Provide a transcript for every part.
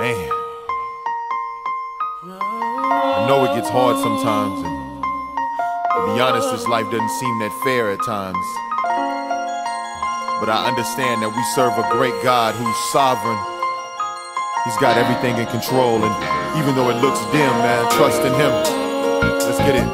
Man, I know it gets hard sometimes, and to be honest, this life doesn't seem that fair at times. But I understand that we serve a great God who's sovereign. He's got everything in control, and even though it looks dim, man, trust in Him. Let's get it.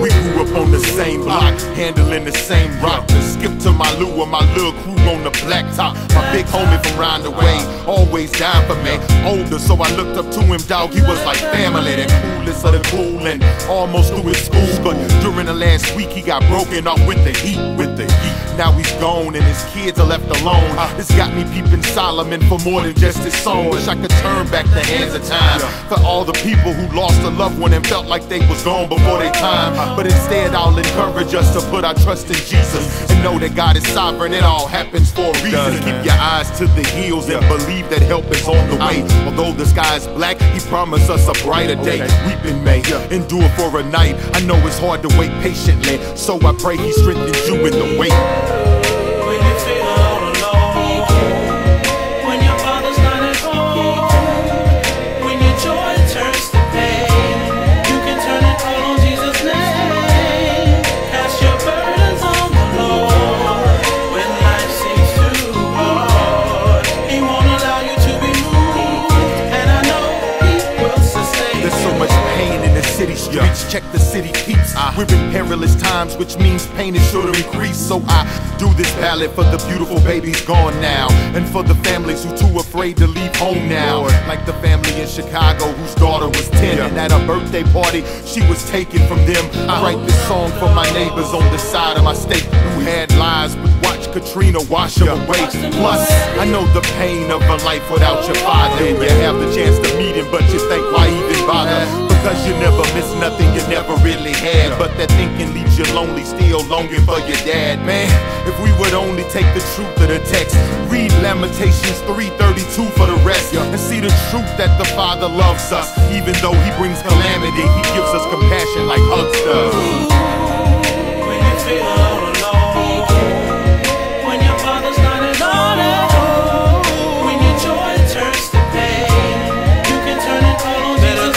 We grew up on the same block, handling the same rock. Just skip to my Lou and my little crew on the blacktop. My big homie from round the way, always down for me. Older, so I looked up to him, dog. He was like family, the coolest of the cool, and almost through his school. But during the last week, he got broken off with the heat, Now he's gone and his kids are left alone. It's got me peeping Solomon for more than just his song. Wish I could turn back the hands of time for all the people who lost a loved one and felt like they was gone before their time. But instead I'll encourage us to put our trust in Jesus and know that God is sovereign. It all happens for a reason. Keep your eyes to the hills and believe that help is on the way. Although the sky is black, He promised us a brighter day. Weeping may endure for a night. I know it's hard to wait patiently, so I pray He strengthens you in the wait. Streets, check the city peeps. We're in perilous times, which means pain is sure to increase. So I do this ballad for the beautiful babies gone now, and for the families who too afraid to leave home now. Like the family in Chicago whose daughter was 10, and at a birthday party she was taken from them. I write this song for my neighbors on the side of my state who had lives but watched Katrina wash them away. Plus, I know the pain of a life without your father, and you have the chance to meet him, but you think, why even bother? Because you never miss nothing you never really had. But that thinking leaves you lonely, still longing for your dad. Man, if we would only take the truth of the text, read Lamentations 3:32 for the rest, and see the truth that the Father loves us. Even though He brings calamity, He gives us compassion like hugs does. When you feel all alone, when your father's not at home, when your joy turns to pain, you can turn and call on Jesus'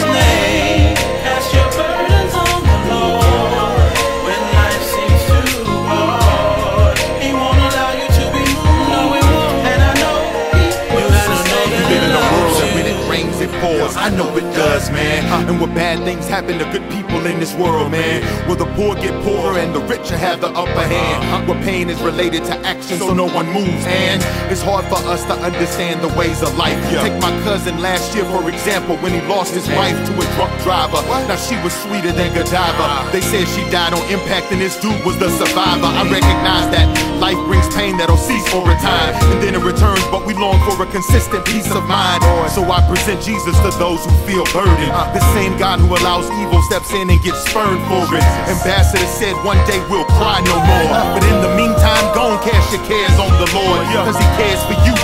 name. Cast your burdens on the Lord. When life seems too hard, He won't allow you to be moved. No, He won't. And I know He will sustain. We live in a world that when it rains it pours. I know it does, man. And when bad things happen to good people in this world, man, where the poor get poorer and the richer have the upper hand, where pain is related to action so no one moves, and it's hard for us to understand the ways of life. Take my cousin last year for example, when he lost his wife to a drunk driver. Now she was sweeter than Godiva. They said she died on impact and this dude was the survivor. I recognize that life brings pain that'll cease for a time, and then it returns, but we long for a consistent peace of mind. So I present Jesus to those who feel burdened. The same God who allows evil steps in and gets spurned for it. Ambassador said one day we'll cry no more, but in the meantime, go and cast your cares on the Lord, cause He cares for you.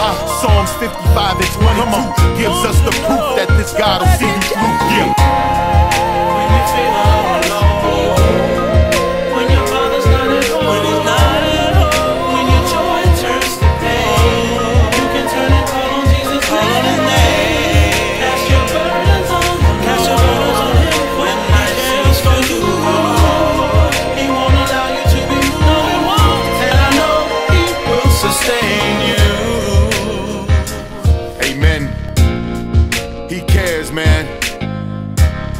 Psalms 55:22 gives us the proof that this God will see you through. When you feel all alone, when your father's not at home, when He's not at home, when your joy turns to pain, you can turn and call on Jesus' name. Cast your burdens on Him. When life seems too hard, He won't allow you to be moved. No, He won't. And I know He will sustain you. Amen. He cares, man.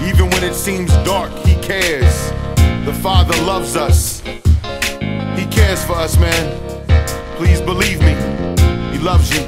Even when it seems dark, He cares. The Father loves us. He cares for us, man. Please believe me. He loves you.